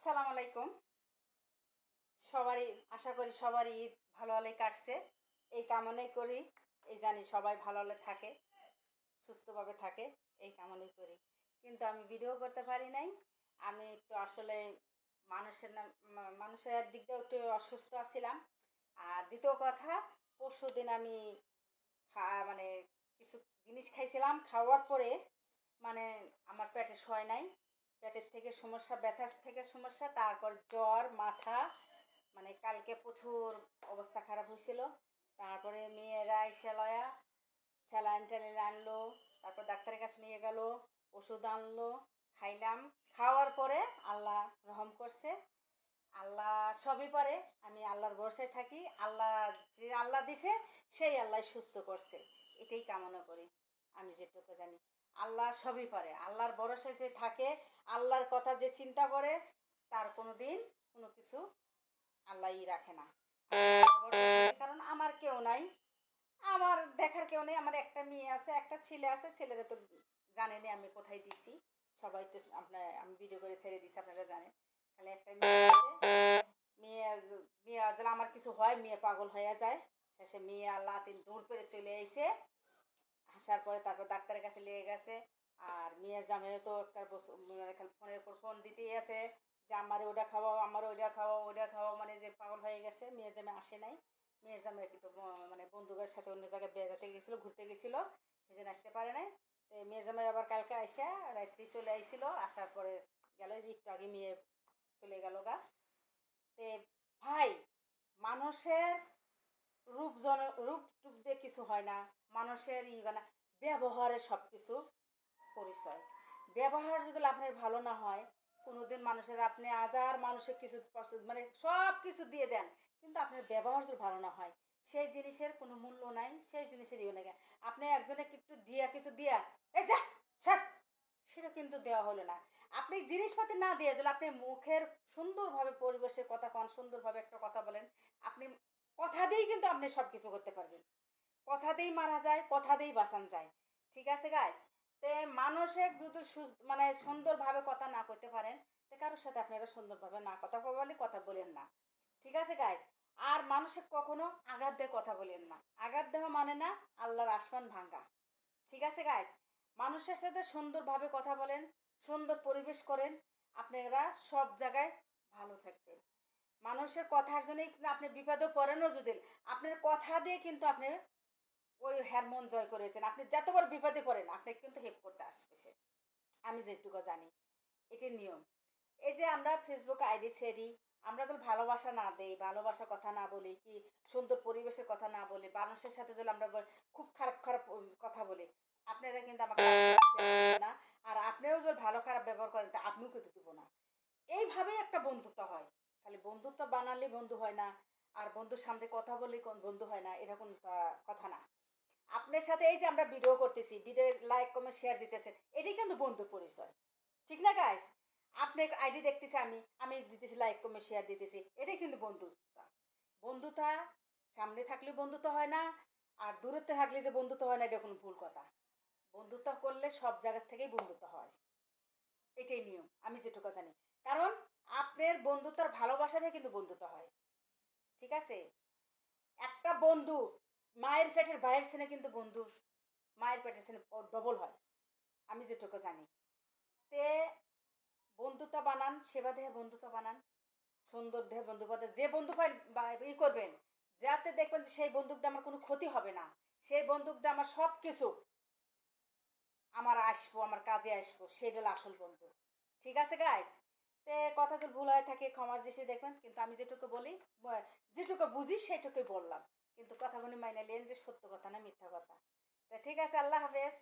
আসসালামু আলাইকুম। সবারই আশা করি সবারই ঈদ ভালো হলে কাটছে। এই কামনাই করি, এই জানি সবাই ভালো হলে থাকে, সুস্থভাবে থাকে, এই কামনাই করি। কিন্তু আমি ভিডিও করতে পারি নাই। আমি একটু আসলে মানুষের নাম মানুষের দিক দিয়েও একটু অসুস্থ আছিলাম। আর দ্বিতীয় কথা, পরশুদিন আমি মানে কিছু জিনিস খাইছিলাম, খাওয়ার পরে মানে আমার পেটে সয় নাই, পেটের থেকে সমস্যা, ব্যথার থেকে সমস্যা, তারপর জ্বর, মাথা, মানে কালকে প্রচুর অবস্থা খারাপ হয়েছিল। তারপরে মেয়েরা এসে লয়া স্যালাইন ট্যালাইন আনলো, তারপর ডাক্তারের কাছে নিয়ে গেল, ওষুধ আনলো, খাইলাম। খাওয়ার পরে আল্লাহ রহম করছে, আল্লাহ সবই পারে। আমি আল্লাহর ভরসায় থাকি, আল্লাহ যে আল্লাহ দিছে সেই আল্লাহ সুস্থ করছে, এটাই কামনা করি। আমি যেটুকু জানি আল্লাহ সবই পারে, আল্লাহর ভরসায় যে থাকে, আল্লাহর কথা যে চিন্তা করে, তার কোনো দিন কোনো কিছু আল্লাহই রাখে না। কারণ আমার কেউ নাই, আমার দেখার কেউ নেই। আমার একটা মেয়ে আছে, একটা ছেলে আছে। ছেলেরা তো জানেনি আমি কোথায় দিছি, সবাই তো আপনার আমি ভিডিও করে ছেড়ে দিছি, আপনারা জানেন। খালি একটা মেয়ে আছে। মেয়ে মেয়ে যেন আমার কিছু হয়, মেয়ে পাগল হয়ে যায়। শেষে মেয়ে আল্লাহ তিন দূর করে চলে এসে আসার পরে তারপর ডাক্তারের কাছে লেগে গেছে। আর মেয়ের জামাইও তো একটা ফোনের উপর ফোন দিতেই আছে যে আমার ওটা খাওয়াও, আমার ওইটা খাওয়াও, ওইটা খাওয়াও, মানে যে পাগল হয়ে গেছে। মেয়ের জামাই আসে নাই। মেয়ের জামাই একটু মানে বন্ধুদের সাথে অন্য জায়গায় বেড়াতে গেছিলো, ঘুরতে গেছিলো, সেই জন্য আসতে পারে নাই। তো মেয়ের জামাই আবার কালকে আসে রাত্রি চলে আইসিলো, আসার পরে গেল যে একটু আগে মেয়ে চলে গেল গা। তে ভাই, মানুষের রূপ টুপ দিয়ে কিছু হয় না, মানুষের না, ব্যবহারে সব কিছু পরিচয়। ব্যবহার যদি আপনার ভালো না হয়, কোনোদিন মানুষের আপনি হাজার মানুষের কিছু মানে সব কিছু দিয়ে দেন, কিন্তু আপনার ব্যবহার যদি ভালো না হয়, সেই জিনিসের কোনো মূল্য নাই, সেই জিনিসের ইয়ে নেই। আপনি একজনে একটু দিয়া কিছু দিয়া এই যা স্যার, সেটা কিন্তু দেওয়া হলো না। আপনি জিনিসপাতি না দিয়ে যদি আপনি মুখের সুন্দরভাবে পরিবেশের কথা কন, সুন্দরভাবে একটা কথা বলেন, আপনি কথা দিয়েই কিন্তু আপনি সব কিছু করতে পারবেন। কথা দিয়েই মারা যায়, কথা দিয়েই বাঁচান যায়। ঠিক আছে গাইস? তে মানুষের যদি মানে সুন্দরভাবে কথা না করতে পারেন, তো কারোর সাথে আপনারা সুন্দরভাবে না কথা বলে কথা বলেন না। ঠিক আছে গাইস? আর মানুষের কখনো আঘাত দিয়ে কথা বলেন না। আঘাত দেওয়া মানে না আল্লাহর আসমান ভাঙ্গা। ঠিক আছে গাইস? মানুষের সাথে সুন্দরভাবে কথা বলেন, সুন্দর পরিবেশ করেন, আপনারা সব জায়গায় ভালো থাকবেন। মানুষের কথার জন্যই কিন্তু আপনি বিপদে পড়েনও যদি, আপনার কথা দিয়ে কিন্তু আপনি ওই হ্যার মন জয় করেছেন। আপনি যতবার বিপদে পড়েন, আপনাকে কিন্তু হেল্প করতে আসবে সে। আমি যেটুকু জানি এটির নিয়ম। এই যে আমরা ফেসবুকে আইডি ছেড়ি, আমরা তো ভালোবাসা না দেই, ভালোবাসার কথা না বলি, কি সুন্দর পরিবেশের কথা না বলি, মানুষের সাথে যদি আমরা খুব খারাপ খারাপ কথা বলি, আপনারা কিন্তু আমাকে না। আর আপনিও যদি ভালো খারাপ ব্যবহার করেন, তা আপনিও কিন্তু দিব না। এইভাবেই একটা বন্ধুত্ব হয়। খালি বন্ধুত্ব বানালে বন্ধু হয় না, আর বন্ধুর সামনে কথা বললে বন্ধু হয় না, এরকম কথা না। আপনার সাথে এই যে আমরা ভিডিও করতেছি, ভিডিও লাইক কমেন্ট শেয়ার দিতেছেন, এটাই কিন্তু বন্ধুর পরিচয়। ঠিক না গাইস? আপনার আইডি দেখতেছি, আমি আমি দিতেছি লাইক কমেন্ট শেয়ার দিতেছি, এটাই কিন্তু বন্ধুত্ব। বন্ধুতা সামনে থাকলে বন্ধুত্ব হয় না, আর দূরত্বে থাকলে যে বন্ধুত্ব হয় না, এটা কোনো ভুল কথা। বন্ধুত্ব করলে সব জায়গার থেকেই বন্ধুত্ব হয়, এটাই নিয়ম। আমি যেটুকু জানি, কারণ আপনার বন্ধুত্বর ভালোবাসা দিয়ে কিন্তু বন্ধুত্ব হয়। ঠিক আছে? একটা বন্ধু মায়ের পেটের বাইরের ছেলে কিন্তু বন্ধু মায়ের পেটের ছেলে ডবল হয়, আমি যেটুকু জানি। তে বন্ধুত্ব বানান, সেবা দেহে বন্ধুত্ব বানান, সুন্দর দেহে বন্ধু বান্ধব যে বন্ধু পাই বা ই করবেন, যাতে দেখবেন যে সেই বন্দুক দিয়ে আমার কোনো ক্ষতি হবে না, সেই বন্দুক দিয়ে আমার সব কিছু আমার আসবো, আমার কাজে আসবো, সেটা হলো আসল বন্ধু। ঠিক আছে গাইস? তে কথা যদি ভুল হয়ে থাকে ক্ষমার দৃষ্টি দেখবেন, কিন্তু আমি যেটুকু বলি, যেটুকু বুঝি সেটুকুই বললাম। কিন্তু কথাগুলি মাইনে নেন যে সত্য কথা না মিথ্যা কথা। তা ঠিক আছে, আল্লাহ হাফেজ।